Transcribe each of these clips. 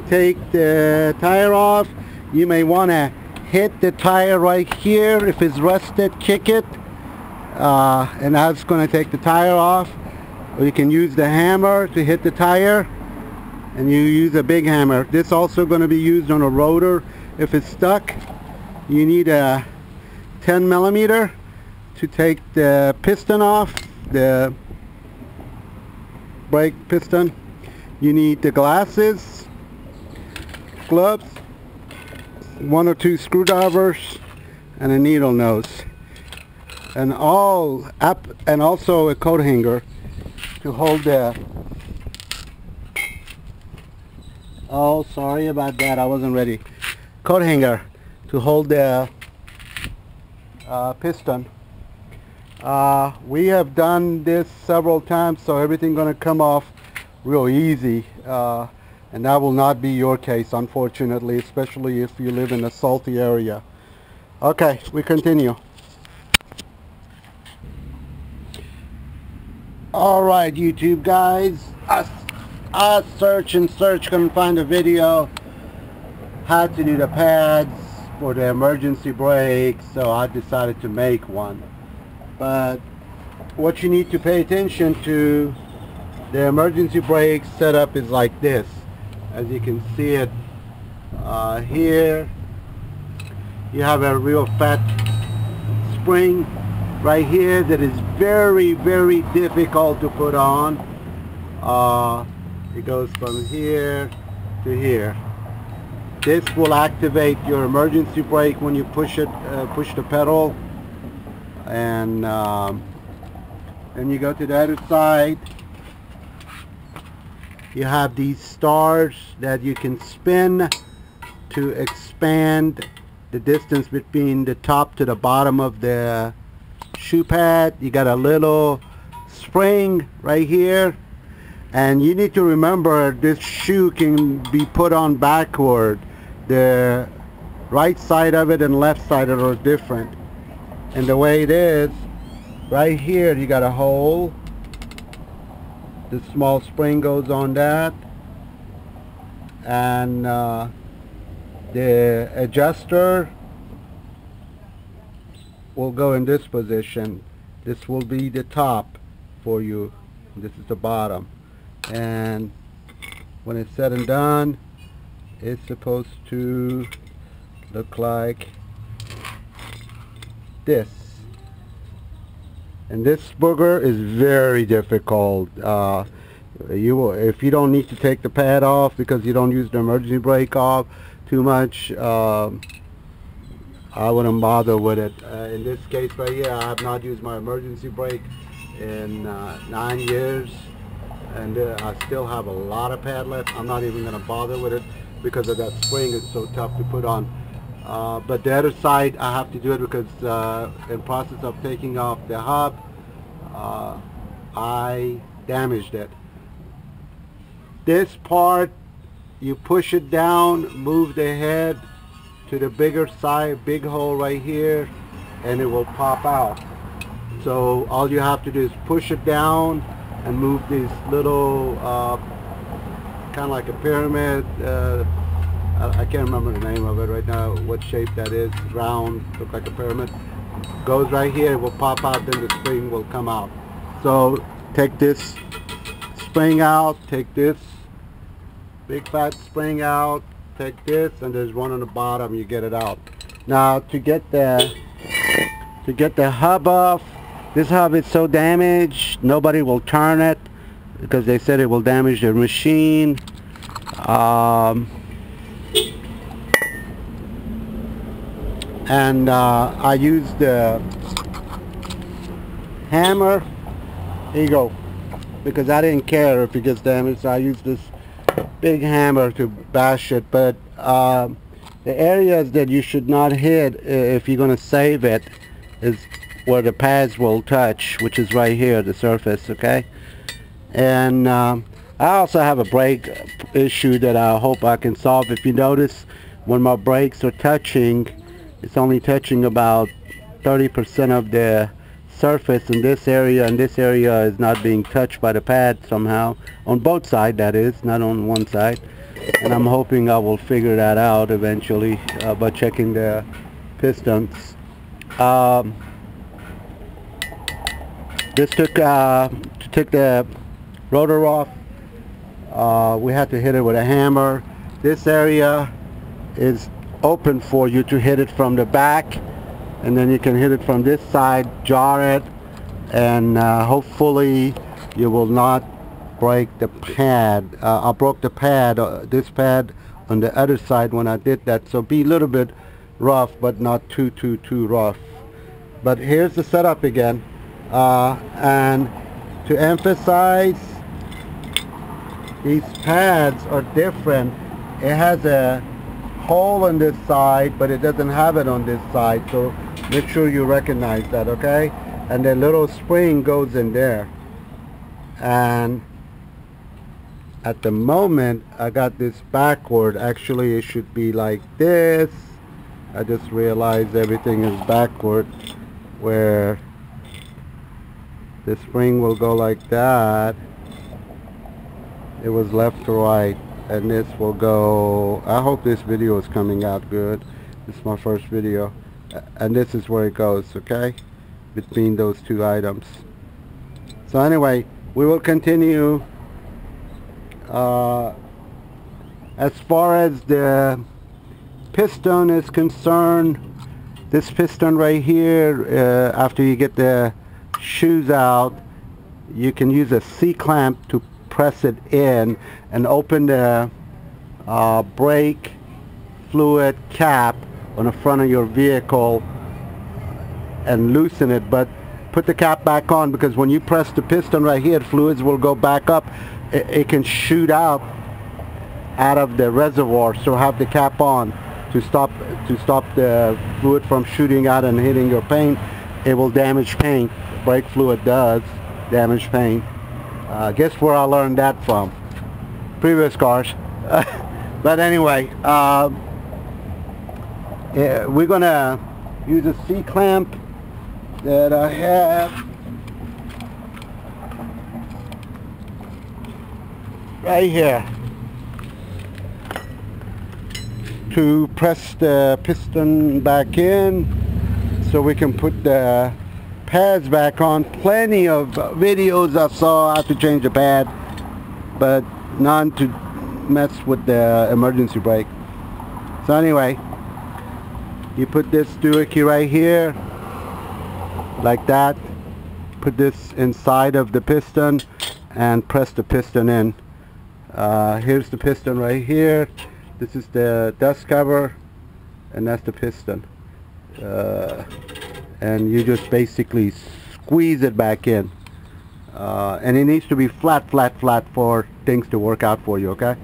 to take the tire off, you may want to hit the tire right here. If it's rusted, kick it, and that's going to take the tire off. Or you can use the hammer to hit the tire, and you use a big hammer. This also going to be used on a rotor. If it's stuck, you need a 10 millimeter to take the piston off, the brake piston. You need the glasses, gloves, 1 or 2 screwdrivers, and a needle nose, and also a coat hanger to hold the. Oh, sorry about that, I wasn't ready. Coat hanger to hold the piston. We have done this several times, so everything gonna come off real easy, and that will not be your case, unfortunately, especially if you live in a salty area. Okay, we continue. Alright, YouTube guys, I search and search, couldn't find a video how to do the pads for the emergency brake, so I decided to make one. But what you need to pay attention to, the emergency brake setup is like this. As you can see it here, you have a real fat spring right here that is very, very difficult to put on. It goes from here to here. This will activate your emergency brake when you push it, push the pedal, and then you go to the other side. You have these stars that you can spin to expand the distance between the top to the bottom of the shoe pad. You got a little spring right here, and you need to remember this shoe can be put on backward. The right side of it and left side are different, and the way it is right here, you got a hole. The small spring goes on that, and the adjuster will go in this position. This will be the top for you, this is the bottom, and when it's said and done, it's supposed to look like this. And this booger is very difficult. If you don't need to take the pad off because you don't use the emergency brake off too much, I wouldn't bother with it. In this case right here, I have not used my emergency brake in 9 years, and I still have a lot of pad left. I'm not even going to bother with it because of that spring. It's so tough to put on. But the other side, I have to do it because in process of taking off the hub, I damaged it. This part, you push it down, move the head to the bigger side, big hole right here, and it will pop out. So all you have to do is push it down and move these little, kind of like a pyramid, I can't remember the name of it right now, what shape that is, round, look like a pyramid. Goes right here, it will pop out, then the spring will come out. So take this spring out, take this big fat spring out, take this, and there's one on the bottom, you get it out. Now to get the hub off, this hub is so damaged, nobody will turn it because they said it will damage their machine. And I used the hammer. Here you go, because I didn't care if it gets damaged, so I used this big hammer to bash it. But the areas that you should not hit if you're going to save it is where the pads will touch, which is right here, the surface, okay? And I also have a brake issue that I hope I can solve. If you notice, when my brakes are touching, it's only touching about 30% of the surface in this area, and this area is not being touched by the pad somehow. On both sides, that is, not on one side. and I'm hoping I will figure that out eventually by checking the pistons. This took to take the rotor off, we had to hit it with a hammer. This area is open for you to hit it from the back, and then you can hit it from this side, jar it, and hopefully you will not break the pad. I broke the pad, this pad on the other side when I did that, so be a little bit rough but not too rough. But here's the setup again, and to emphasize, these pads are different. It has a hole on this side, but it doesn't have it on this side, so make sure you recognize that, okay? And the little spring goes in there. And at the moment I got this backward. Actually it should be like this. I just realized everything is backward, where the spring will go like that. It was left to right, and this will go. I hope this video is coming out good. This is my first video, and this is where it goes, okay, between those two items. So anyway, we will continue. As far as the piston is concerned, this piston right here, after you get the shoes out, you can use a C-clamp to press it in and open the brake fluid cap on the front of your vehicle and loosen it. But put the cap back on, because when you press the piston right here, fluids will go back up. It can shoot out of the reservoir, so have the cap on to stop the fluid from shooting out and hitting your paint. It will damage paint. Brake fluid does damage paint. Guess where I learned that from? Previous cars. But anyway, we're gonna use a C-clamp that I have right here to press the piston back in, so we can put the pads back on. Plenty of videos I saw how to change the pad, but none to mess with the emergency brake. So anyway, you put this doohickey right here like that, put this inside of the piston and press the piston in. Here's the piston right here. This is the dust cover, and that's the piston. And you just basically squeeze it back in. And it needs to be flat for things to work out for you, okay?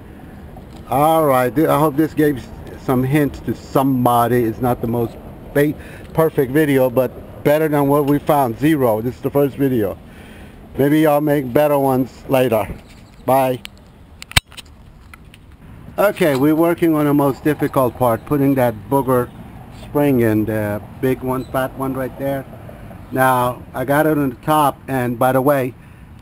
Alright, I hope this gave some hints to somebody. It's not the most perfect video, but better than what we found. Zero. This is the first video. Maybe I'll make better ones later. Bye. Okay, we're working on the most difficult part, putting that booger spring in, the big one, fat one right there. Now, I got it on the top, and by the way,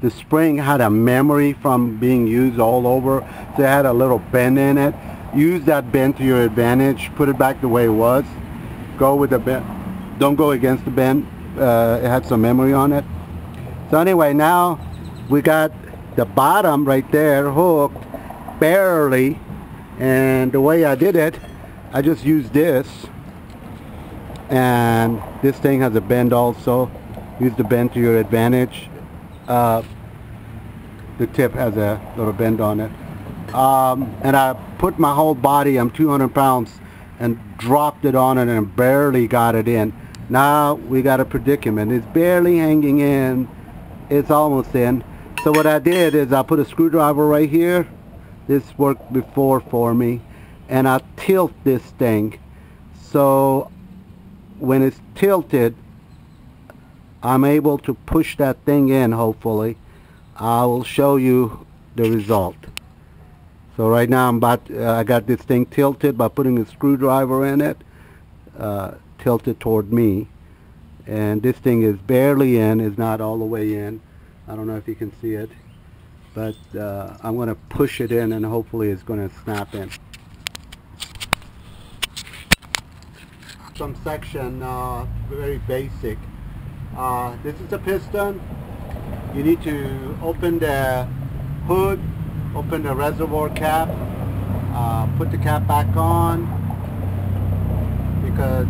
the spring had a memory from being used all over, so it had a little bend in it. Use that bend to your advantage, put it back the way it was. Go with the bend, don't go against the bend, it had some memory on it. So anyway, now we got the bottom right there hooked, barely. And the way I did it, I just used this, and this thing has a bend also. Use the bend to your advantage. The tip has a little bend on it. And I put my whole body, I'm 200 pounds, and dropped it on it and barely got it in. Now we got a predicament. It's barely hanging in. It's almost in. So what I did is I put a screwdriver right here. This worked before for me, and I tilt this thing, so when it's tilted I'm able to push that thing in. Hopefully I will show you the result. So right now I got this thing tilted by putting a screwdriver in it, tilted toward me, and this thing is barely in, is not all the way in. I don't know if you can see it. but I'm going to push it in and hopefully it's going to snap in. Some section, very basic. This is a piston. You need to open the hood, open the reservoir cap, put the cap back on, because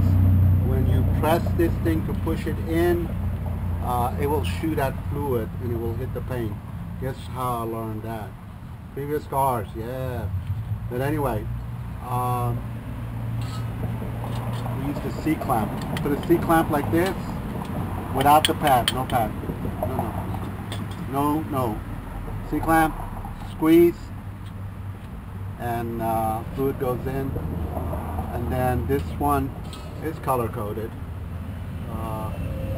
when you press this thing to push it in, it will shoot at fluid and it will hit the paint. Guess how I learned that? Previous cars, yeah. But anyway, we used a C-clamp. Put a C-clamp like this, without the pad, no pad. No. C-clamp, squeeze, and fluid goes in. And then this one is color-coded.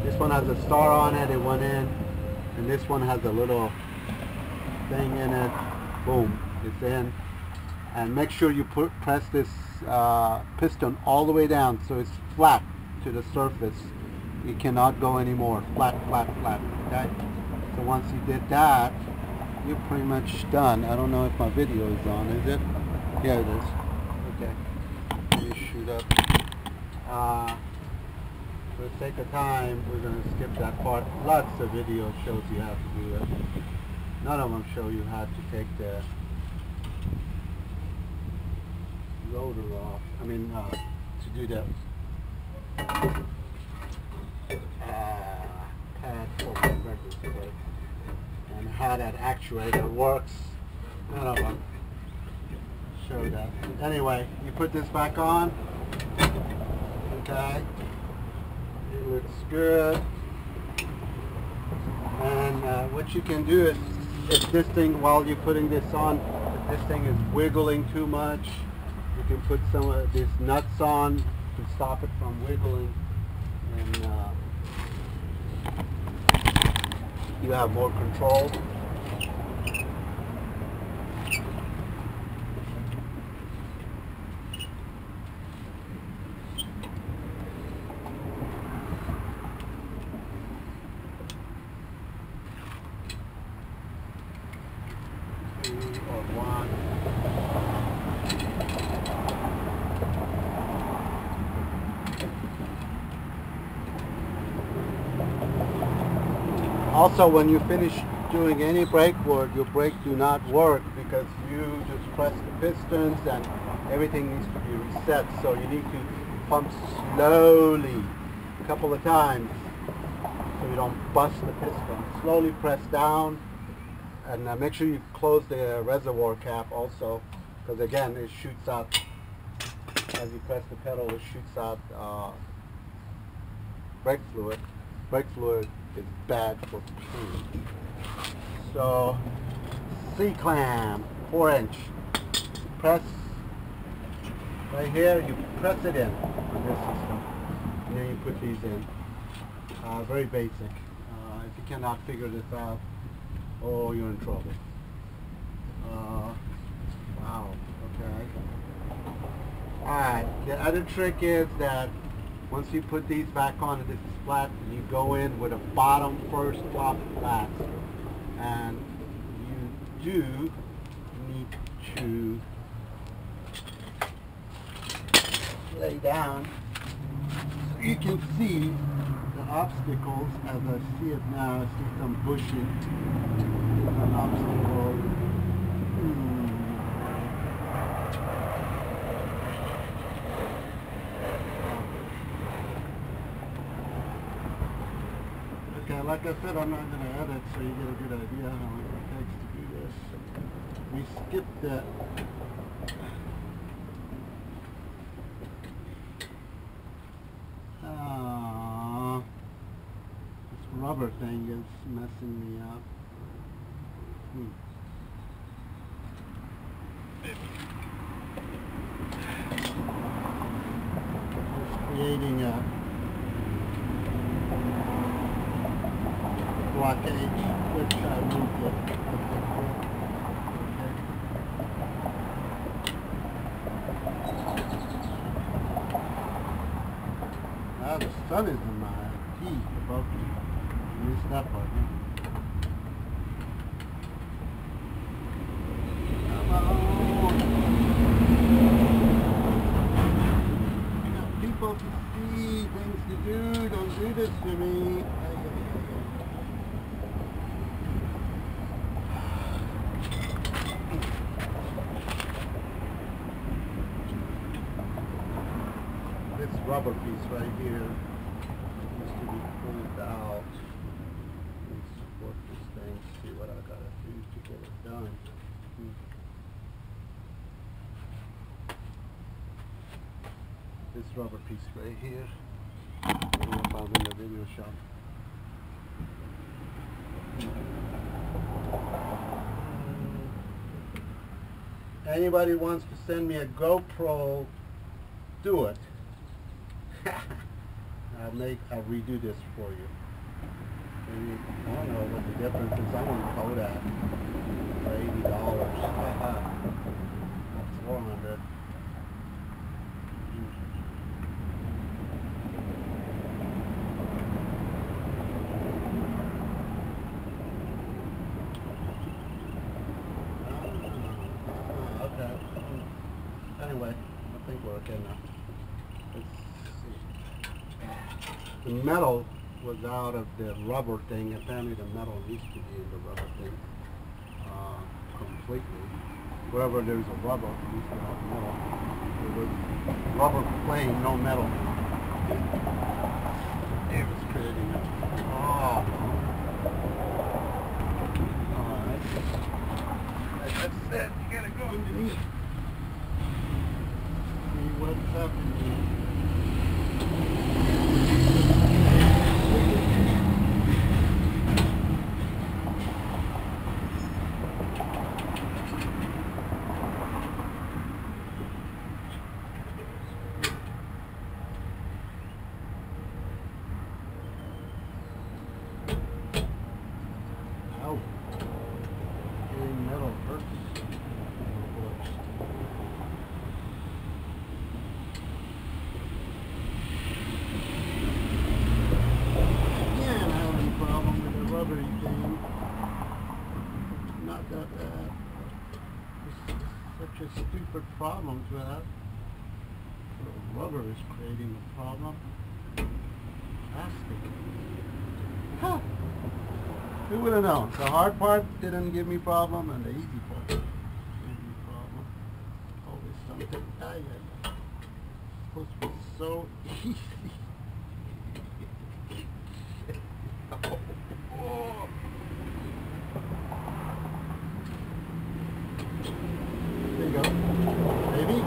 This one has a star on it, it went in. And this one has a little thing in it. Boom, it's in. And make sure you press this piston all the way down so it's flat to the surface. It cannot go anymore. Flat, flat, flat. Okay? So once you did that, you're pretty much done. I don't know if my video is on, is it? Yeah, it is. Okay. Let me shoot up. For the sake of time, we're going to skip that part. Lots of videos shows you how to do it. None of them show you how to take the rotor off. I mean, to do the pad over regular, and how that actuator works. None of them show that. Anyway, you put this back on. Okay. It looks good. And what you can do is, if this thing, while you're putting this on, if this thing is wiggling too much, you can put some of these nuts on to stop it from wiggling, and you have more control. Also, when you finish doing any brake work, your brake do not work because you just press the pistons and everything needs to be reset. So you need to pump slowly a couple of times so you don't bust the piston. Slowly press down, and make sure you close the reservoir cap also, because again it shoots out, as you press the pedal it shoots out brake fluid. Brake fluid is bad for paint. So C-clamp, 4-inch. Press right here, you press it in on this system, and then you put these in. Very basic. If you cannot figure this out, oh, you're in trouble. Wow, okay. Alright, the other trick is that once you put these back on and this is flat, you go in with a bottom first, top last. And you do need to lay down so you can see the obstacles as I see it now. I see some bushing. An obstacle. Okay, like I said, I'm not going to edit, so you get a good idea how long it takes to do this. We skipped that. This rubber thing is messing me up. It's creating a blockage, which I moved it. Now the sun is in my teeth above me. I missed that part. this rubber piece right here needs to be pulled out. Let's work this thing, see what I gotta do to get it done. This rubber piece right here, I found in the video shop. Anybody wants to send me a GoPro, do it. I'll redo this for you. Maybe, I don't know what the difference is. I'm on Kodak for $80. That's 400. Anyway, I think we're okay now. Let's see. The metal was out of the rubber thing. Apparently the metal needs to be in the rubber thing completely. Wherever there's a rubber, at least not metal. There was rubber plain, no metal. It was creating a problem. Alright. That's it. You gotta go underneath. What's happening? Ow. Getting metal hurts. Rubbery thing. Not that bad. It's such a stupid problem to have. The rubber is creating a problem. Plastic. Huh. Who would have known? The hard part didn't give me problem, and the easy part gave me problem. Always something. It's supposed to be so easy. There you go, baby.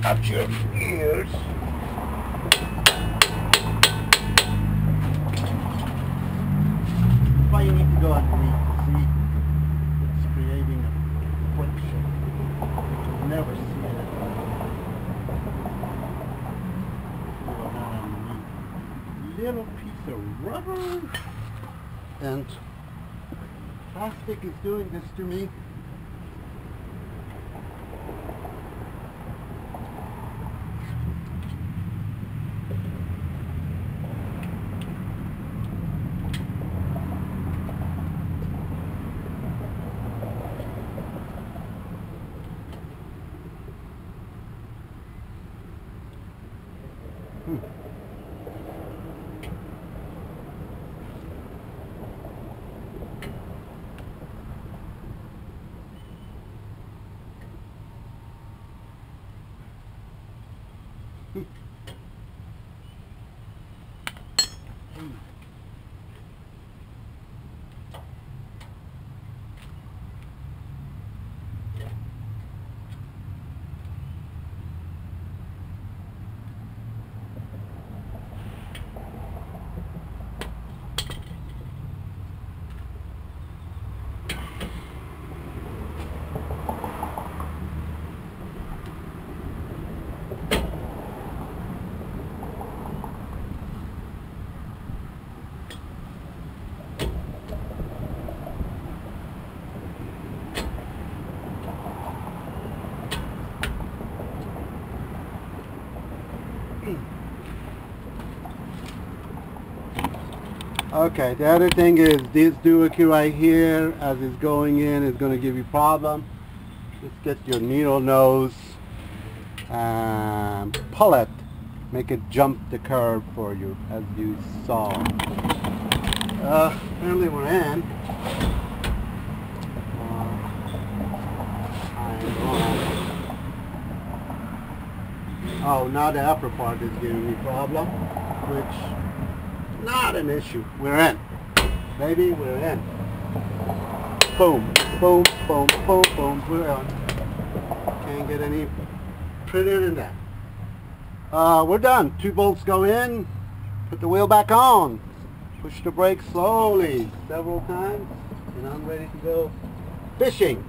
Up your ears. Why you need to go underneath. See, it's creating a friction. You never see it. Little piece of rubber and plastic is doing this to me. Okay, the other thing is this doohickey right here, as it's going in, is going to give you problem. Just get your needle nose and pull it. Make it jump the curve for you, as you saw. Apparently we're in. Oh, now the upper part is giving me problem, which not an issue. We're in. Baby, we're in. Boom, boom, boom, boom, boom, we're on. Can't get any prettier than that. We're done. 2 bolts go in, put the wheel back on, push the brake slowly several times, and I'm ready to go fishing.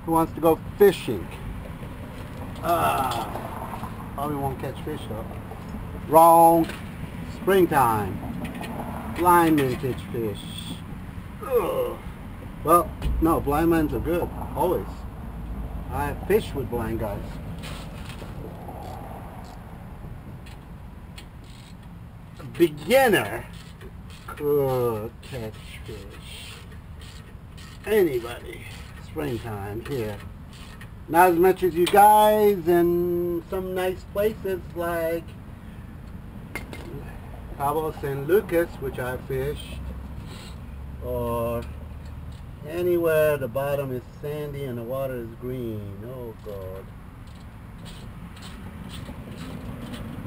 Who wants to go fishing? Probably won't catch fish though. Wrong. Springtime. Blind men catch fish. Ugh. Well, no, blind men are good. Always. I fish with blind guys. Beginner could catch fish. Anybody. Springtime here. Not as much as you guys in some nice places like Cabo San Lucas, which I fished, or anywhere the bottom is sandy and the water is green. Oh God.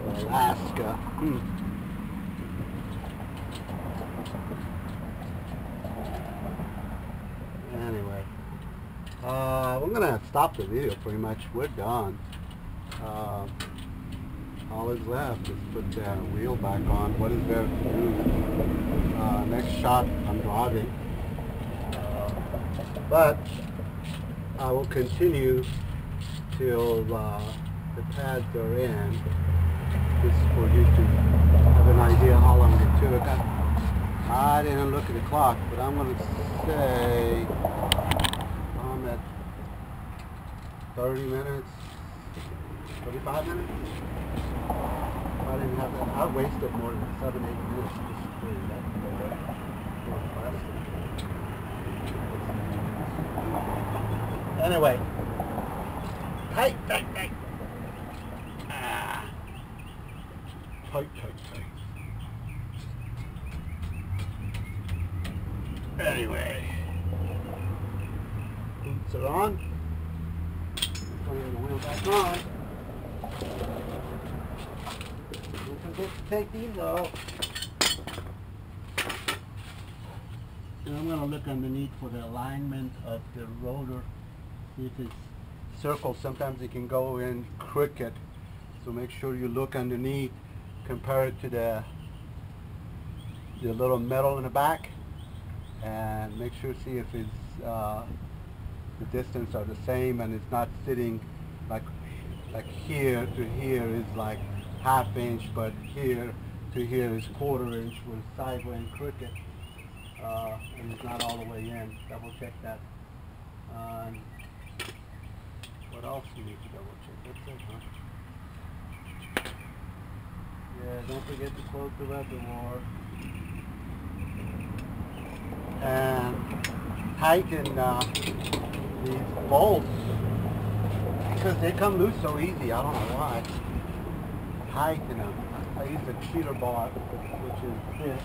Or Alaska. Anyway. I'm gonna stop the video pretty much. We're done. All is left is put the wheel back on. What is there to do? Next shot, I'm driving. But I will continue till the pads are in, just for you to have an idea how long it took. I didn't look at the clock, but I'm going to say I'm at 30 minutes, 35 minutes. I didn't have that. I wasted more than 7-8 minutes just doing that. Anyway, tight. Tight. Anyway, boots are on. Putting the wheel back on. Don't forget to take these off. And I'm going to look underneath for the alignment of the rotor. See if it's circle. Sometimes it can go in crooked. So make sure you look underneath. Compare it to the little metal in the back. And make sure see if it's the distance are the same and it's not sitting like here to here is like ½ inch, but here to here is ¼ inch with sideways and crooked, and it's not all the way in. Double check that. What else do you need to double check? That's it, huh? Yeah, don't forget to close the reservoir. And tighten these bolts because they come loose so easy. I don't know why. Tighten them. I use a cheater bar, which is this.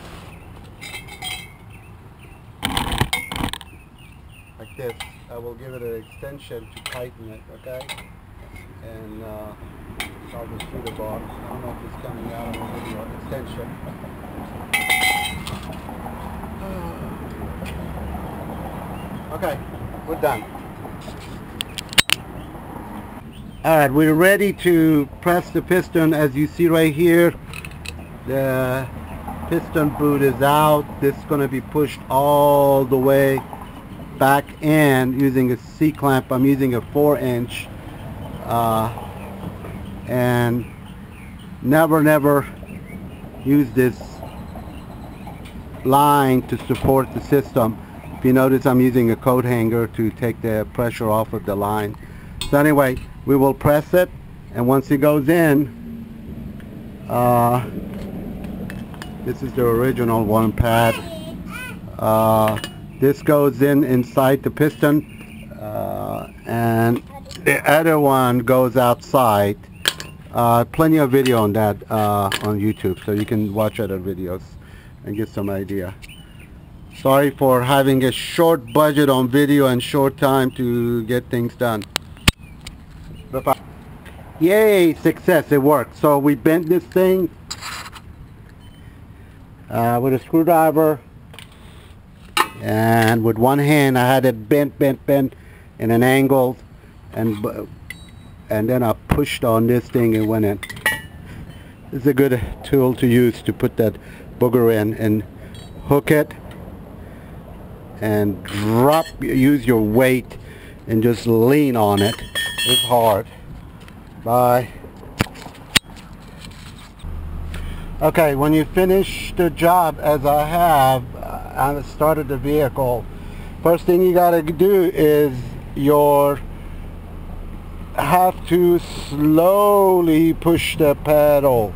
Like this. I will give it an extension to tighten it, okay? And it's called the cheater bar. I don't know if it's coming out of the video. Extension. Okay, we're done. Alright, we're ready to press the piston. As you see right here, the piston boot is out. This is going to be pushed all the way back in using a C-clamp. I'm using a 4-inch. And never use this line to support the system. If you notice, I'm using a coat hanger to take the pressure off of the line. So anyway, we will press it, and once it goes in, This is the original one pad. This goes inside the piston, and the other one goes outside. Plenty of video on that on YouTube, so you can watch other videos and get some idea. Sorry for having a short budget on video and short time to get things done. Bye-bye. Yay, success, it worked. So we bent this thing with a screwdriver, and with one hand I had it bent in an angle, and then I pushed on this thing and went in. It's a good tool to use to put that booger in, and hook it and drop, use your weight and just lean on it. It's hard. Bye. Okay, when you finish the job as I have, I started the vehicle, first thing you gotta do is have to slowly push the pedal,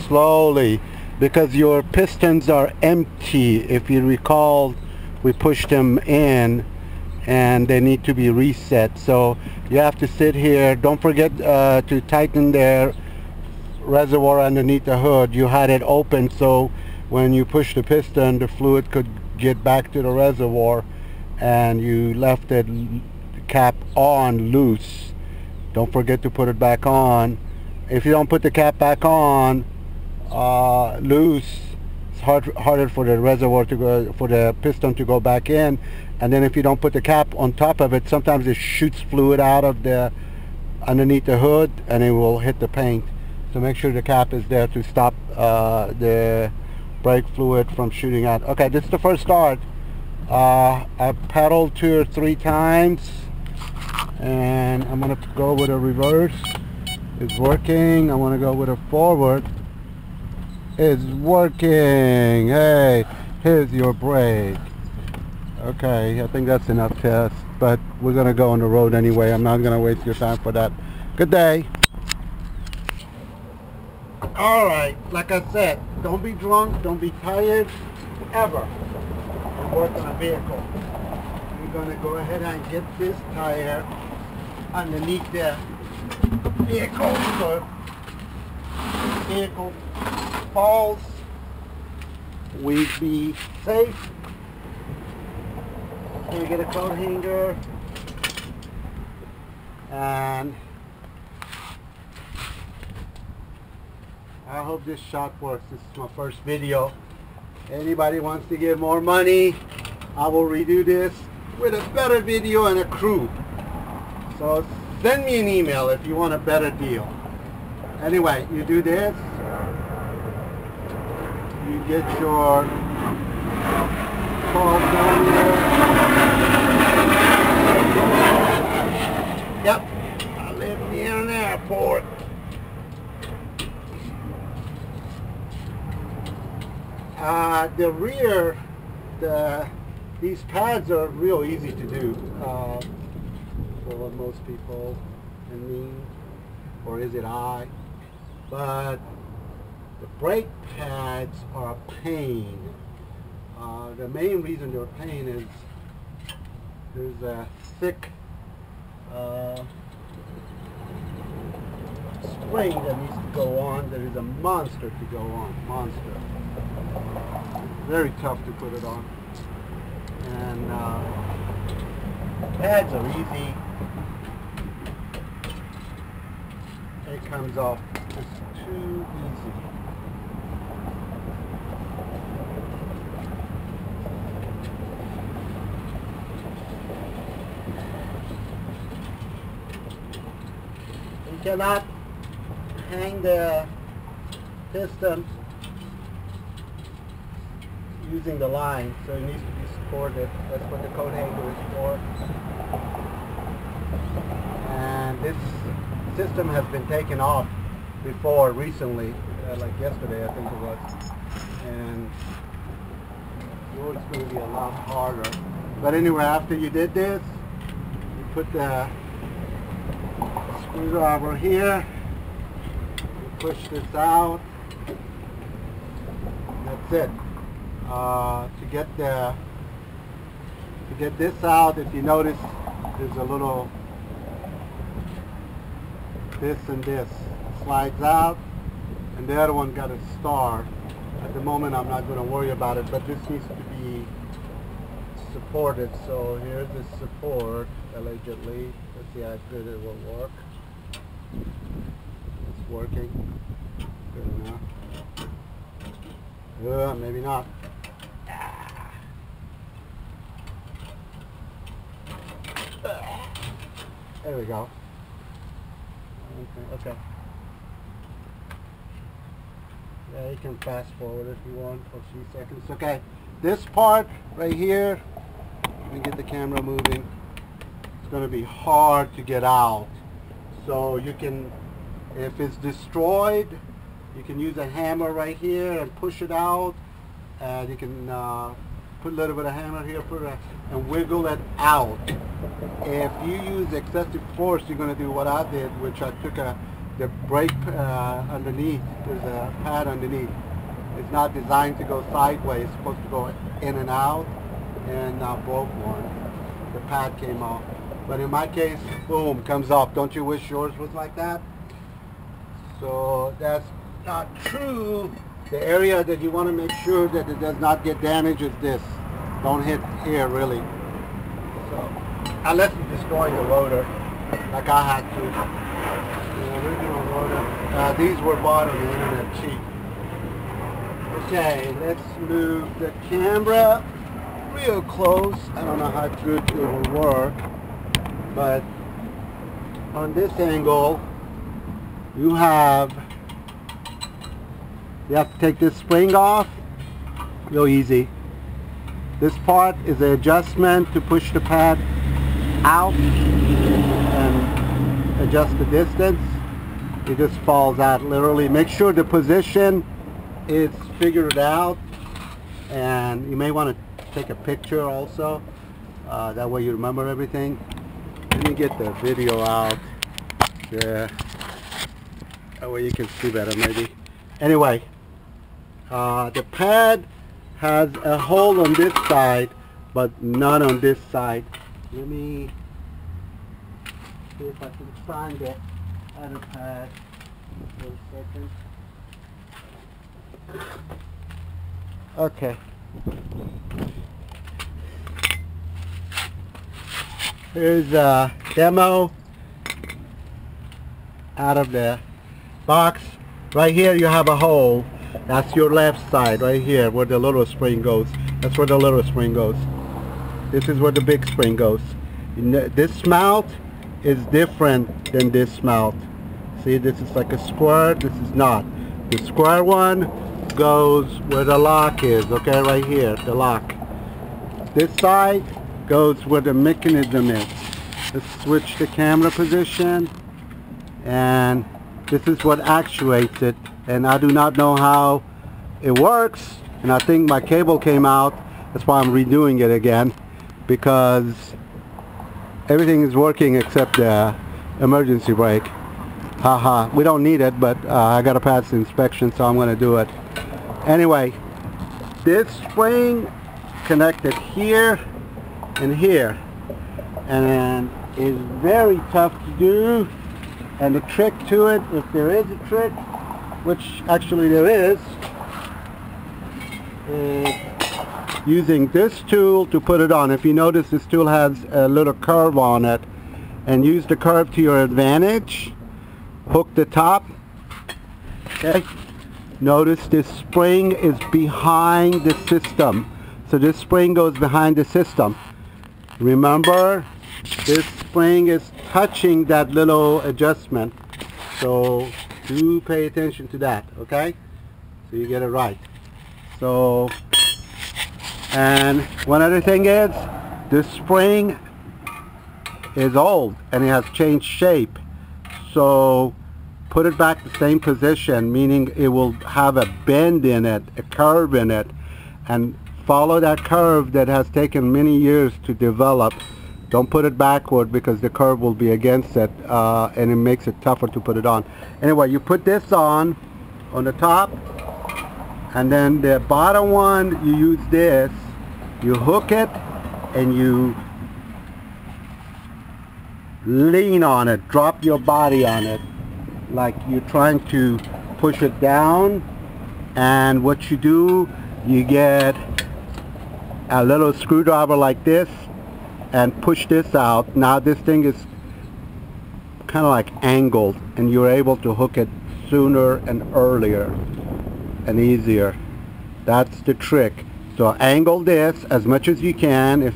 slowly, because your pistons are empty. If you recall, we pushed them in and they need to be reset, so you have to sit here. Don't forget to tighten the reservoir underneath the hood. You had it open, so when you push the piston, the fluid could get back to the reservoir, and you left the cap on loose. Don't forget to put it back on. If you don't put the cap back on loose, it's harder for the reservoir to go, for the piston to go back in. And then if you don't put the cap on top of it, sometimes it shoots fluid out of underneath the hood, and it will hit the paint. So make sure the cap is there to stop the brake fluid from shooting out. Okay, this is the first start. I pedaled 2 or 3 times, and I'm gonna go with a reverse. It's working. I want to go with a forward. It's working. Hey, here's your brake. Okay, I think that's enough test, but we're gonna go on the road anyway. I'm not gonna waste your time for that. Good day. Alright, like I said, don't be drunk, don't be tired, ever, and work on a vehicle. We're gonna go ahead and get this tire underneath the vehicle, so if the vehicle falls, we be safe. You get a coat hanger, and I hope this shot works. This is my first video. Anybody wants to give more money, I will redo this with a better video and a crew. So send me an email if you want a better deal. Anyway, you do this, you get your balls down there. Yep, I live near an airport. The rear, these pads are real easy to do for most people, and me, or is it I? But the brake pads are a pain. The main reason they're a pain is there's a thick spring that needs to go on. There is a monster to go on. Monster. Very tough to put it on. And pads are easy. It comes off just too easy. You cannot hang the piston using the line, so it needs to be supported. That's what the coat hanger is for. And this system has been taken off before recently, like yesterday I think it was. And it's going to be a lot harder. But anyway, after you did this, you put the screwdriver here, you push this out, it. To get this out, if you notice, there's a little this and this slides out, and the other one got a star. At the moment, I'm not going to worry about it, but this needs to be supported. So here's the support, allegedly. Let's see how good it will work. It's working. Good enough. Maybe not. There we go. Okay. Yeah, you can fast forward if you want for a few seconds. Okay, this part right here, let me get the camera moving. It's going to be hard to get out. So you can, if it's destroyed, you can use a hammer right here and push it out. And you can put a little bit of hammer here, and wiggle it out. If you use excessive force, you're going to do what I did, which I took the brake underneath. There's a pad underneath. It's not designed to go sideways. It's supposed to go in and out, and I broke one. The pad came off. But in my case, boom, comes off. Don't you wish yours was like that? So that's not true. The area that you want to make sure that it does not get damaged is this. Don't hit here, really. So, unless you're destroying the rotor, like I had to. The original rotor. These were bought on the internet cheap. Okay, let's move the camera real close. I don't know how good it will work, but on this angle, you have to take this spring off. Real easy. This part is the adjustment to push the pad out and adjust the distance. It just falls out literally. Make sure the position is figured out, and you may want to take a picture also. That way you remember everything. Let me get the video out. Yeah. That way you can see better maybe. Anyway, the pad has a hole on this side, but none on this side. Let me see if I can find the other pad for a second. Okay. Here's a demo out of the box. Right here you have a hole. That's your left side right here where the little spring goes. That's where the little spring goes. This is where the big spring goes. This mount is different than this mount. See, this is like a square. This is not. The square one goes where the lock is. Okay, right here, the lock. This side goes where the mechanism is. Let's switch the camera position, and this is what actuates it. And I do not know how it works, and I think my cable came out. That's why I'm redoing it again, because everything is working except the emergency brake. Haha, we don't need it, but I gotta pass the inspection, so I'm gonna do it. Anyway, this spring connected here and here, and is very tough to do. And the trick to it, if there is a trick, which actually there is using this tool to put it on. If you notice, this tool has a little curve on it, and use the curve to your advantage. Hook the top. Okay. Notice this spring is behind the system. So this spring goes behind the system. Remember, this spring is touching that little adjustment. So do pay attention to that, okay? So you get it right. So, and one other thing is, this spring is old and it has changed shape. So put it back the same position, meaning it will have a bend in it, a curve in it, and follow that curve that has taken many years to develop. Don't put it backward because the curve will be against it, and it makes it tougher to put it on. Anyway, you put this on the top, And then the bottom one, you use this, you hook it and you lean on it, drop your body on it, like you're trying to push it down. And what you do, you get a little screwdriver like this and push this out. Now this thing is kind of like angled and you're able to hook it sooner and earlier and easier. That's the trick. So angle this as much as you can, if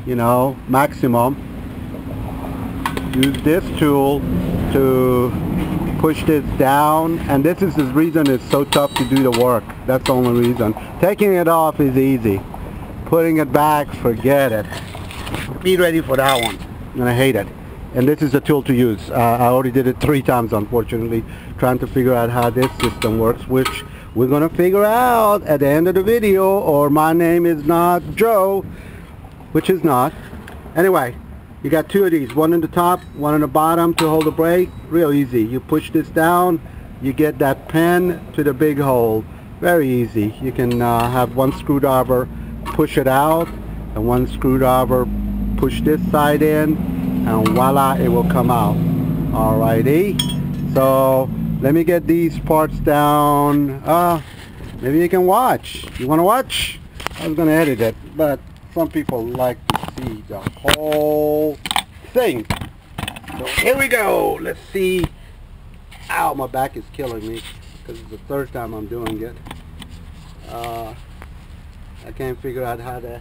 you know, maximum. Use this tool to push this down, and this is the reason it's so tough to do the work. That's the only reason. Taking it off is easy. Putting it back, forget it. Be ready for that one. I'm gonna hate it. And this is the tool to use. I already did it 3 times, unfortunately, trying to figure out how this system works, which we're gonna figure out at the end of the video, or my name is not Joe, which is not. Anyway, you got 2 of these, one in the top, one in the bottom to hold the brake. Real easy. You push this down, you get that pin to the big hole. Very easy. You can have one screwdriver push it out, and one screwdriver push this side in, and voila, it will come out. Alrighty. So let me get these parts down. Maybe you can watch. You want to watch? I was going to edit it, but some people like to see the whole thing. So here we go. Let's see. Ow, my back is killing me because it's the 3rd time I'm doing it. I can't figure out how the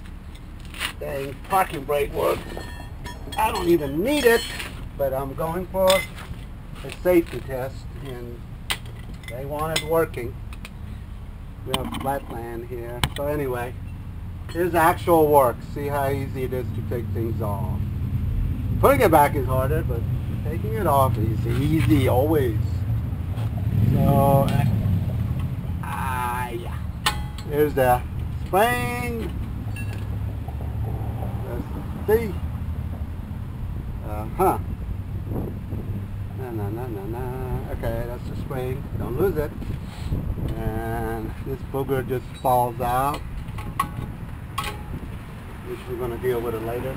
dang parking brake works. I don't even need it, but I'm going for a safety test, and they want it working. We have flat land here. So anyway, here's actual work. See how easy it is to take things off. Putting it back is harder, but taking it off is easy always. So, yeah. Here's the spring. Let's see. Okay, that's the spring. Don't lose it. And this booger just falls out, which we're going to deal with it later.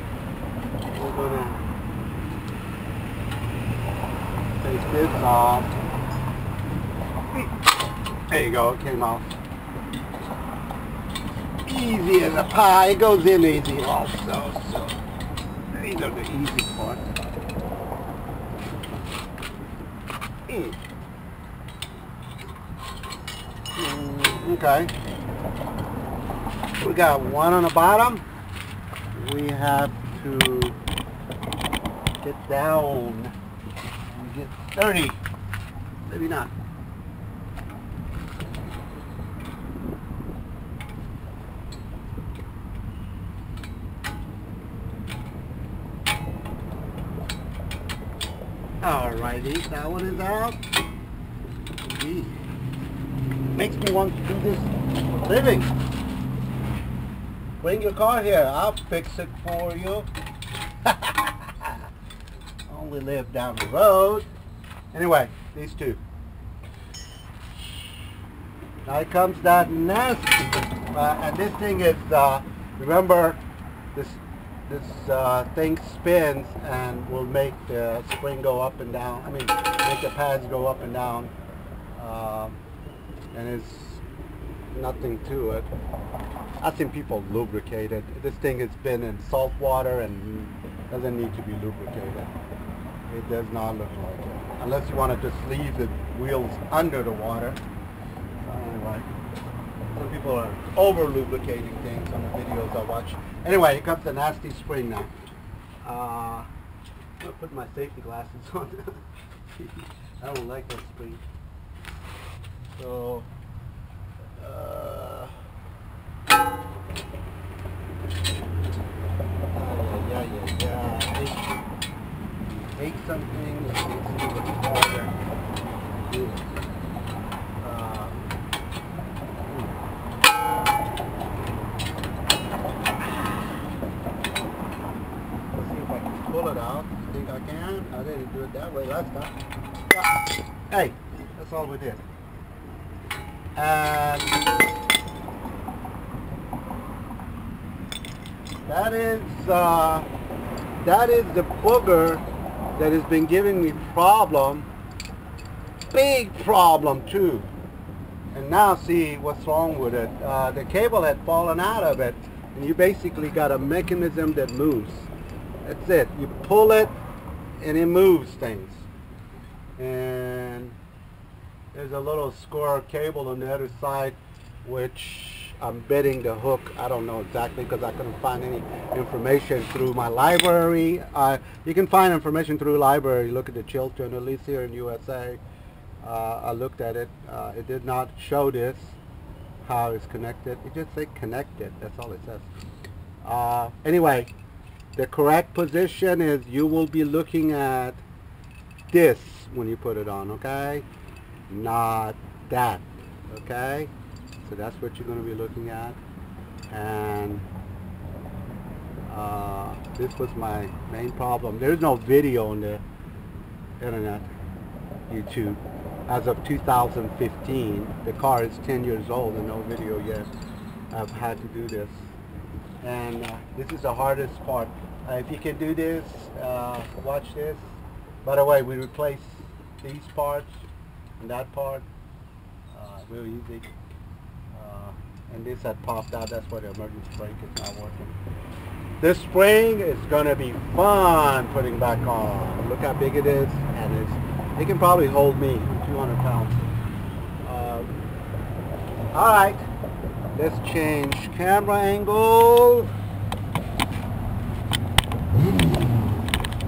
We're going to take this off. There you go, it came off. Easy as a pie. It goes in easy also. So these are the easy parts. Okay. We got one on the bottom. We have to get down and get 30. Maybe not. Alrighty, that one is out. Gee. Makes me want to do this for living. Bring your car here, I'll fix it for you. Only live down the road. Anyway, these 2. Now comes that nasty. And this thing is, remember, this thing spins and will make the spring go up and down. I mean, make the pads go up and down. And it's nothing to it. I've seen people lubricate it. This thing has been in salt water and doesn't need to be lubricated. It does not look like it. Unless you want to just leave the wheels under the water. Anyway, some people are over lubricating things on the videos I watch. Anyway, here comes the nasty spring now. I'm going to put my safety glasses on. I don't like that spring. So, take something that makes it a little harder. Let's see if I can pull it out. I think I can. I didn't do it that way last time. Hey, that's all we did. And That is the booger that has been giving me problem. Big problem too. And now see what's wrong with it. The cable had fallen out of it, and you basically got a mechanism that moves. That's it. You pull it and it moves things. And there's a little square cable on the other side, which I'm betting the hook, I don't know exactly because I couldn't find any information through my library. You can find information through library. Look at the Chiltern, at least here in USA. I looked at it. It did not show this, how it's connected. It just said connected. That's all it says. Anyway, the correct position is you will be looking at this when you put it on, okay? Not that, okay? So that's what you're going to be looking at. And this was my main problem. There's no video on the internet, YouTube. As of 2015, the car is 10 years old and no video yet. I've had to do this. And this is the hardest part. If you can do this, watch this. By the way, we replaced these parts and that part. Real easy. And this had popped out. That's why the emergency brake is not working. This spring is going to be fun putting back on. Look how big it is, and it can probably hold me 200 pounds. All right, let's change camera angle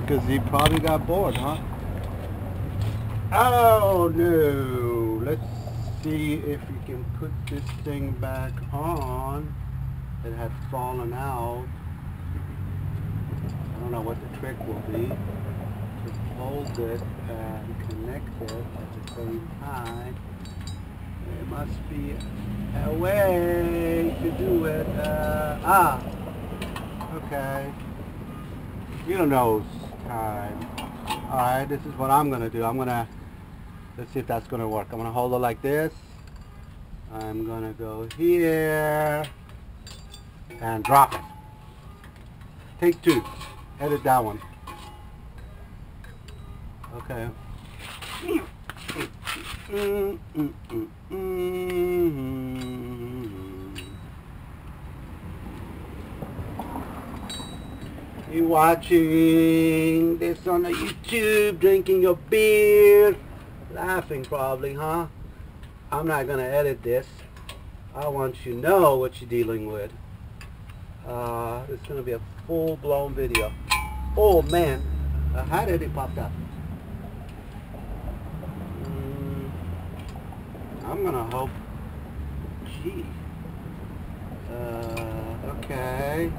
because he probably got bored, huh? Oh no! Let's see if we can put this thing back on. It had fallen out. I don't know what the trick will be to hold it and connect it at the same time. There must be a way to do it. Okay. You knows time. Alright, this is what I'm going to do. Let's see if that's going to work. I'm going to hold it like this. I'm going to go here and drop it. Take two. Edit that one. Okay. You watching this on the YouTube, drinking your beer, laughing probably, huh? I'm not gonna edit this. I want you to know what you're dealing with. It's gonna be a full-blown video. Oh man, how did it pop up? I'm gonna hope. Gee. Okay.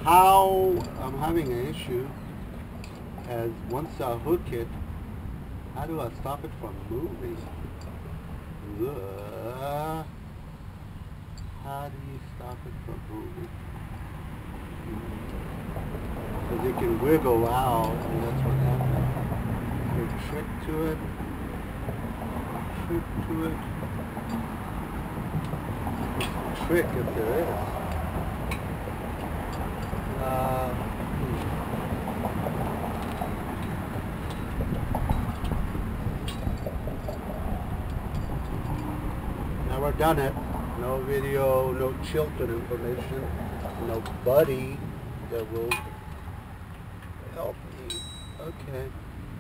How I'm having an issue as once I hook it, how do I stop it from moving? How do you stop it from moving? Because it can wiggle out, and that's what happens. There's a trick to it. Trick if there is. Never done it. No video, no Chiltern information, nobody that will help me. Okay,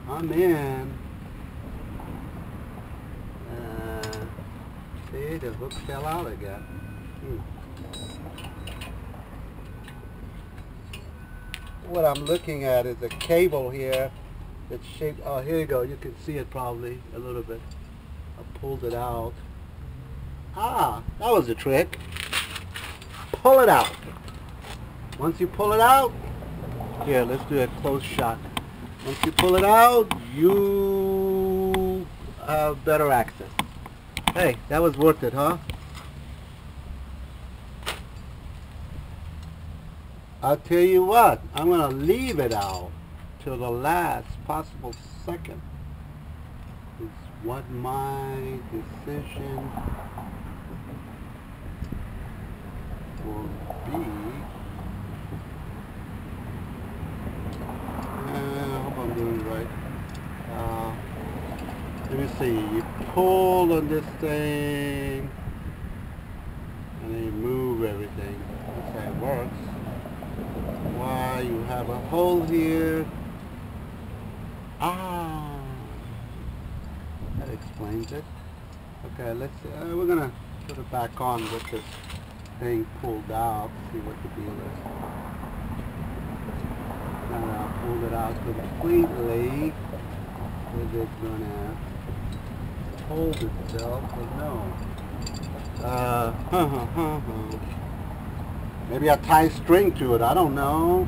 I'm in. See, the hook fell out again. What I'm looking at is a cable here that's shaped. Oh, here you go. You can see it probably a little bit. I pulled it out. Ah, that was the trick. Pull it out. Once you pull it out, here, let's do a close shot. Once you pull it out, you have better access. Hey, that was worth it, huh? I'll tell you what, I'm going to leave it out till the last possible second. It's what my decision. will be, I hope I'm doing it right. Let me see, you pull on this thing and then you move everything. That's how it works. Why you have a hole here. Ah, that explains it. Okay, let's see. We're gonna put it back on with this thing pulled out, see what the deal is. And I'll pull it out completely. Is it gonna hold itself or no? Maybe I tie string to it, I don't know.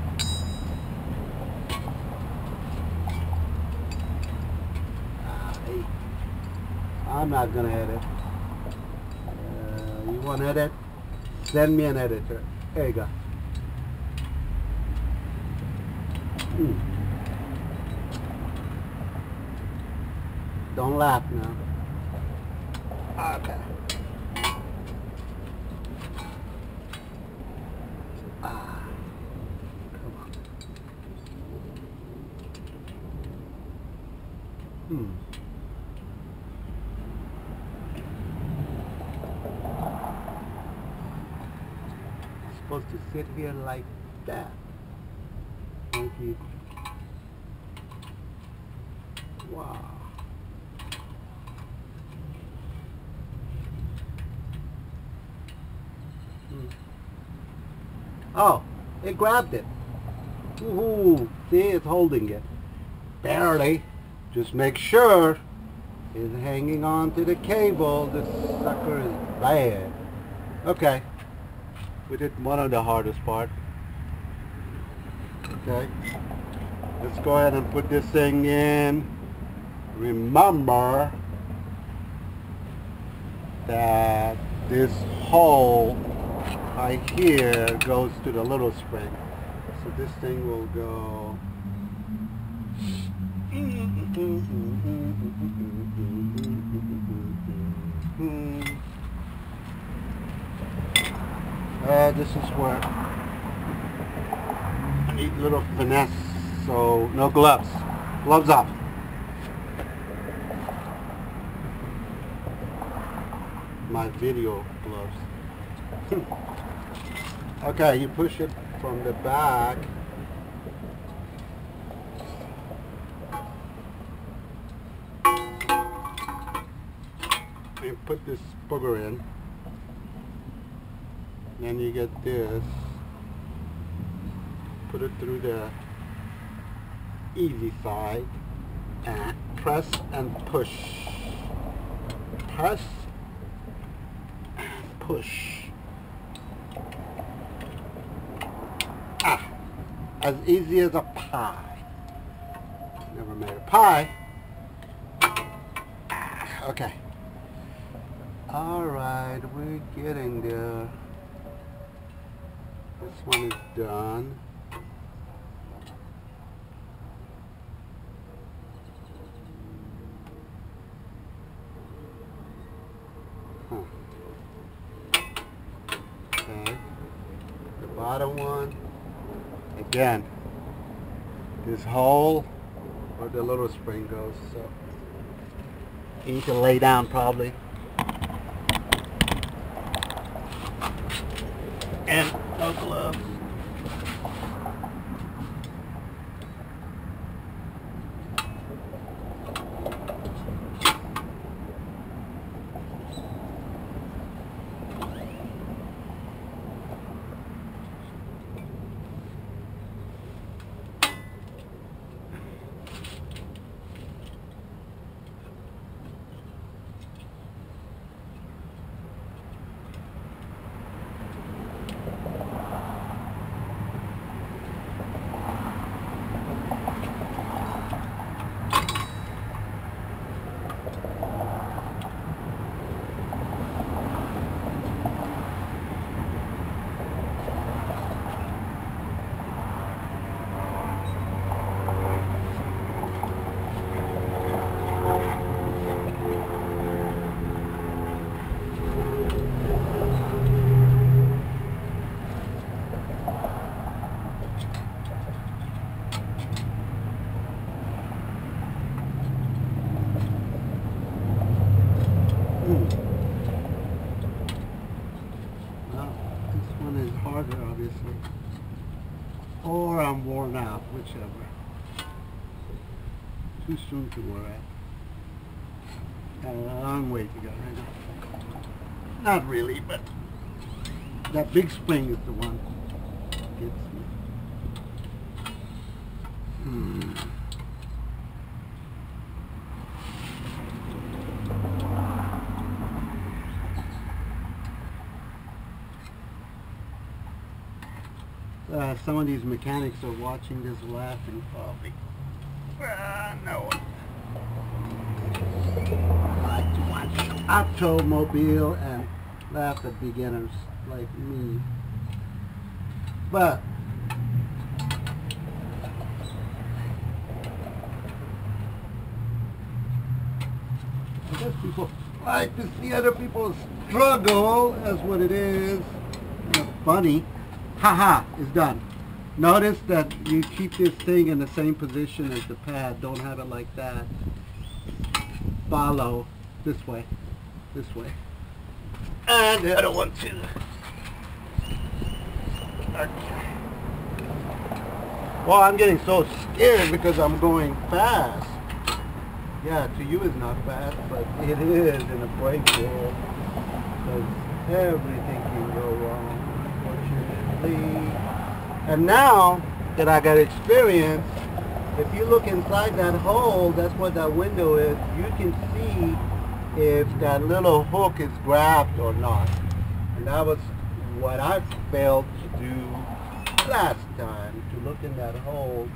I'm not gonna edit. You want to edit? Send me an editor. There you go. Don't laugh now. Okay. Come on. Supposed to sit here like that. Thank you. Wow. Oh, it grabbed it. Woohoo! See, it's holding it. Barely. Just make sure it's hanging on to the cable. This sucker is bad. Okay. We did one of the hardest part. Okay. Let's go ahead and put this thing in. Remember that this hole right here goes to the little spring. So this thing will go this is where I need a little finesse, so no gloves. Gloves off. My video gloves. Okay, you push it from the back. And put this booger in. Then you get this. Put it through the easy side. And press and push. Press and push. As easy as a pie. Never made a pie. Okay. Alright, we're getting there. This one is done. Okay. The bottom one. Again, this hole where the little spring goes, so you need to lay down probably. And no gloves. Well, this one is harder, obviously. Or I'm worn out, whichever. Too soon to wear out. Got a long way to go right now. Not really, but that big spring is the one that gets me. Some of these mechanics are watching this laughing probably. No. I like to watch automobile and laugh at beginners like me. But I guess people like to see other people struggle. That's what it is. It's funny. Haha, it's done. Notice that you keep this thing in the same position as the pad. Don't have it like that. Follow this way. This way. And the other one too. Okay. Well, I'm getting so scared because I'm going fast. Yeah, to you it's not fast, but it is in a brake world. Because everything can go wrong. And now that I got experience, if you look inside that hole, that's what that window is, you can see if that little hook is grabbed or not. And that was what I failed to do last time, to look in that hole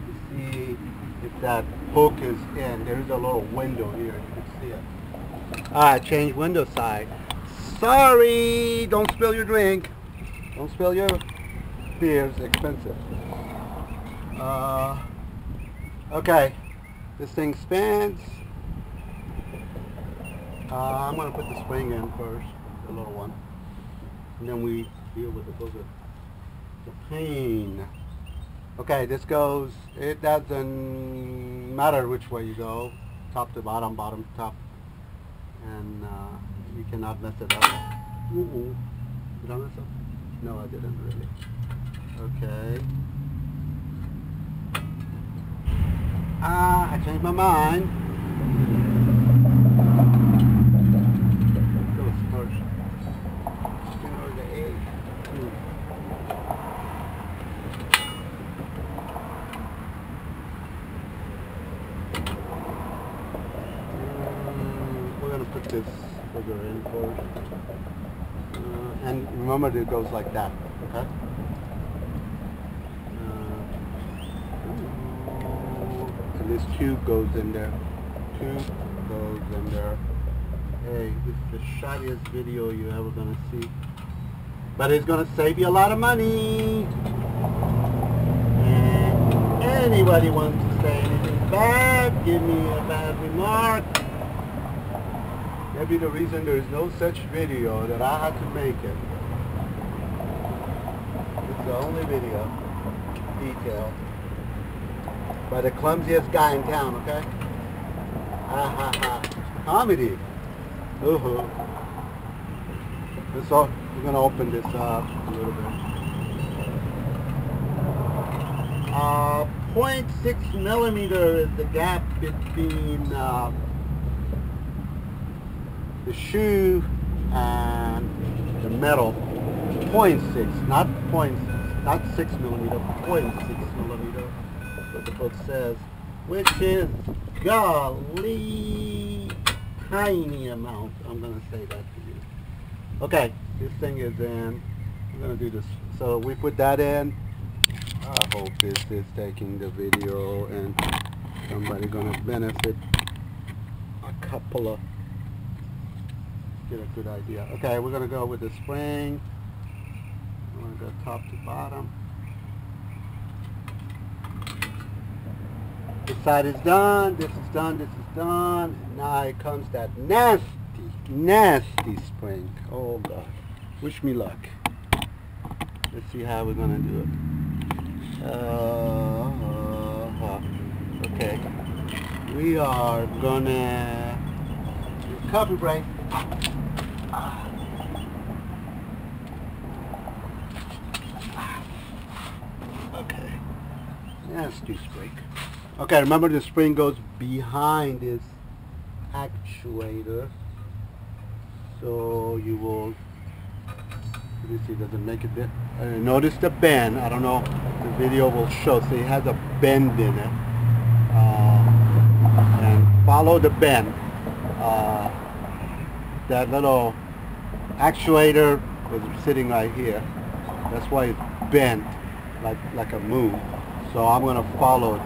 to see if that hook is in. There's a little window here, you can see it. Alright, change window side. Sorry, don't spill your drink. Don't spill your beer, it's expensive. Okay, this thing spins. I'm going to put the spring in first, the little one. And then we deal with the booger. The pain. Okay, this goes, it doesn't matter which way you go. Top to bottom, bottom to top. And you cannot mess it up. Did I mess up? No, I didn't really. Okay. I changed my mind. Goes first. Or the egg. We're gonna put this figure in first. And remember that it goes like that, okay? And this tube goes in there. Tube goes in there. Hey, this is the shiniest video you're ever gonna see. But it's gonna save you a lot of money. And anybody wants to say anything bad, give me a bad remark. Maybe the reason there is no such video that I had to make it. It's the only video detailed by the clumsiest guy in town, okay? Ha ha ha. Comedy. Uh-huh. So we're gonna open this up a little bit. 0.6 millimeter is the gap between the shoe and the metal. 0.6, not 6 millimeter, 0.6 millimeter, what the book says, which is golly tiny amount. I'm going to say that to you. Okay, this thing is in. I'm going to do this. So we put that in. I hope this is taking the video and somebody going to benefit a couple of, get a good idea. Okay, we're going to go with the spring. I'm going to go top to bottom. This side is done, this is done, this is done. Now here comes that nasty, nasty spring. Oh God. Wish me luck. Let's see how we're going to do it. Okay. We are going to recovery brake. Okay. Yeah, it's too spring. Okay, remember the spring goes behind this actuator. So you will, let me see, does it make a bit? Notice the bend. I don't know, the video will show. See, it has a bend in it. And follow the bend. That little actuator was sitting right here. That's why it's bent like a moon. So I'm going to follow it.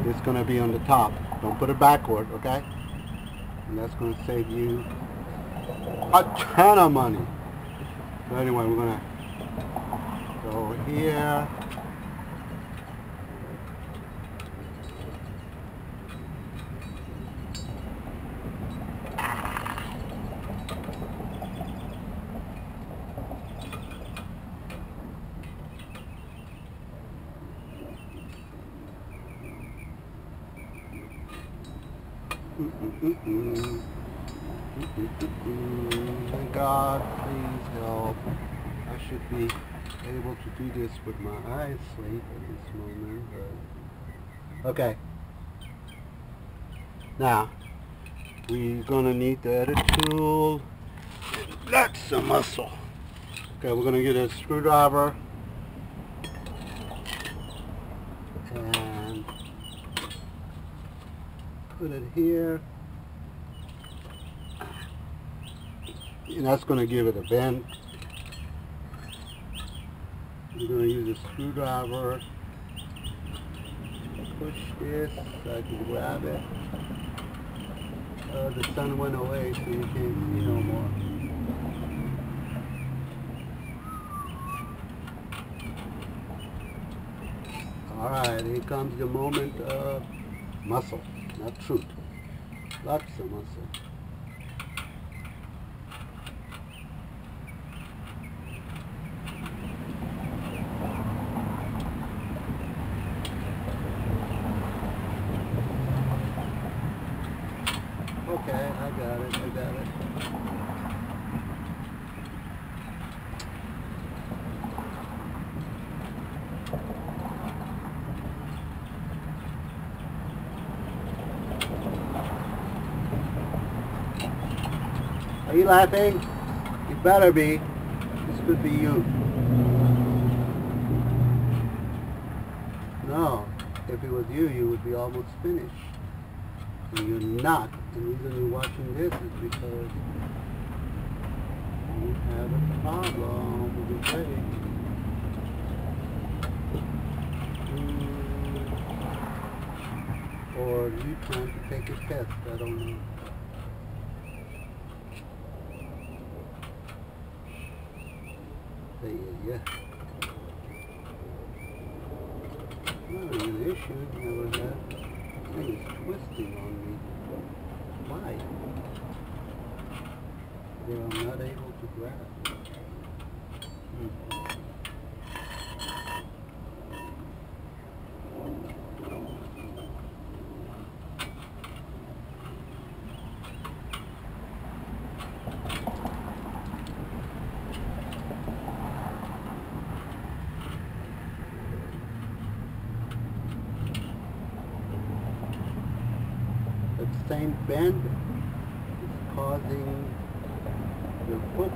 It's going to be on the top. Don't put it backward, okay? And that's going to save you a ton of money. So anyway, we're going to go here. Thank God, please help. I should be able to do this with my eyes asleep at this moment. But okay. Now, we're gonna need the other tool. That's a muscle. Okay, we're gonna get a screwdriver and put it here. And that's going to give it a bend. We're going to use a screwdriver. Push this so I can grab it. The sun went away so you can't see no more. Alright, here comes the moment of muscle, not truth. Lots of muscle. Okay, I got it. Are you laughing? You better be. This could be you. No, if it was you, you would be almost finished. And you're not. The reason you're watching this is because you have a problem with your brain. Or you trying to take a test, I don't know. Yeah. Not an issue, never had. This thing is twisting on me. Why? Where I'm not able to grab it. The same bend is causing the foot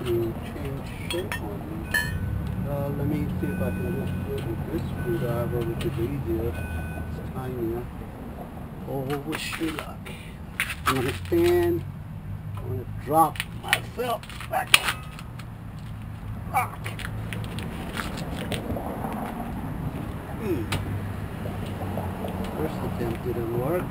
to change shape on me. Let me see if I can just do it with this screwdriver, which is easier. It's tinier. Oh, wish me luck. I'm going to stand. I'm going to drop myself back. Rock. First attempt didn't work.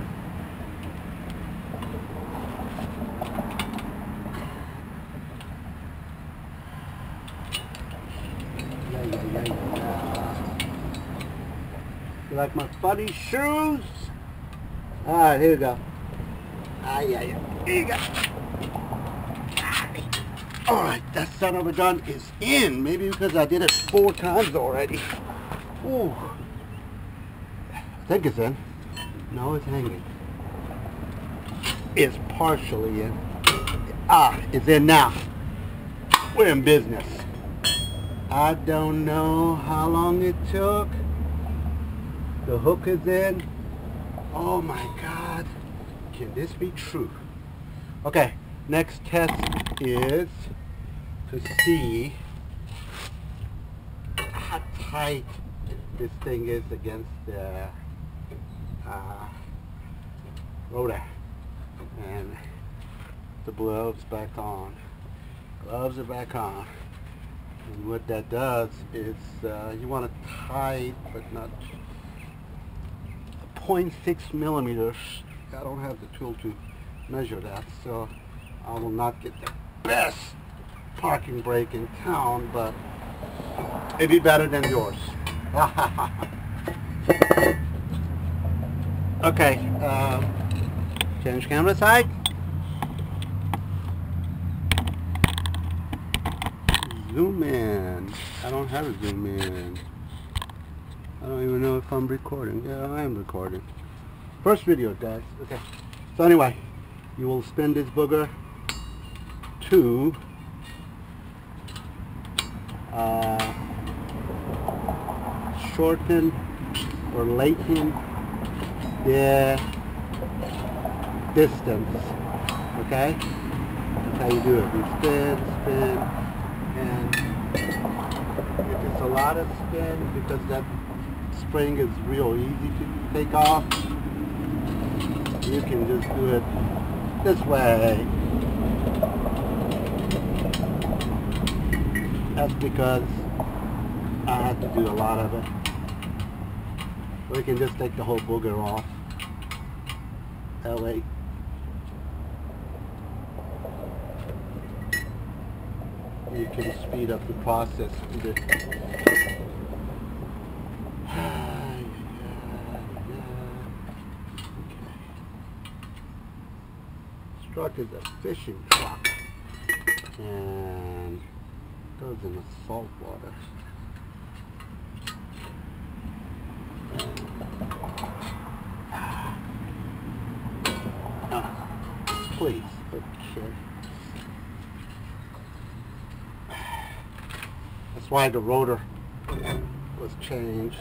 You like my funny shoes? Alright, here we go. Here you go. Alright, that son of a gun is in. Maybe because I did it 4 times already. Ooh. I think it's in. No, it's hanging. It's partially in. It's in now. We're in business. I don't know how long it took. The hook is in. Oh my God. Can this be true? Okay, next test is to see how tight this thing is against the rotor. And the gloves back on. Gloves are back on. And what that does is you want it tight, but not 0.6 millimeters. I don't have the tool to measure that, so I will not get the best parking brake in town, but it'd be better than yours. Okay, change camera side. Zoom in. I don't have a zoom in. I don't even know if I'm recording. Yeah, I am recording. First video, guys. Okay. So anyway, you will spin this booger to shorten or lengthen the distance. Okay? That's how you do it. You spin, spin, and if it's a lot of spin, because that spring is real easy to take off, you can just do it this way. That's because I had to do a lot of it. Or you can just take the whole booger off. That way you can speed up the process a bit. This truck is a fishing truck and goes in the salt water. Please, okay. That's why the rotor was changed.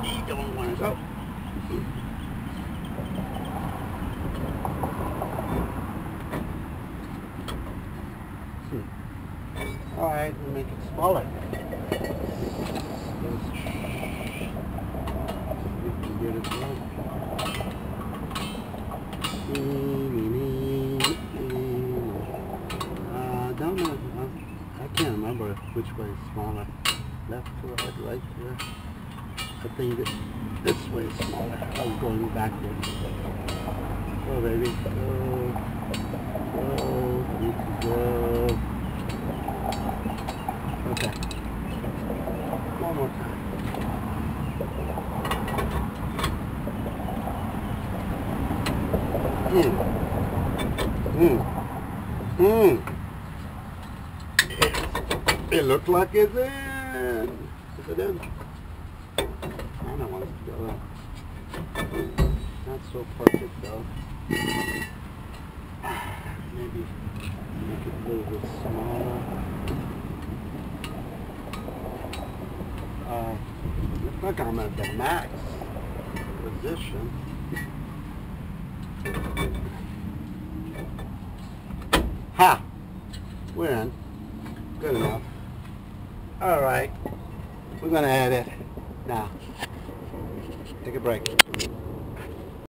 You don't want to go. Alright, we'll make it smaller. Get it right. Don't know. I can't remember which way is smaller. Left to right, right to left. I think this way is smaller. I was going backwards. Go, baby. Go. Go. Need to go. Okay. One more time. It looks like it's in. Is it in? I don't want it to go in. Not so perfect though. Maybe make it a little bit smaller. Looks like I'm at the max position. Ha! We're in. Good enough. Alright. We're gonna edit. Now. Take a break.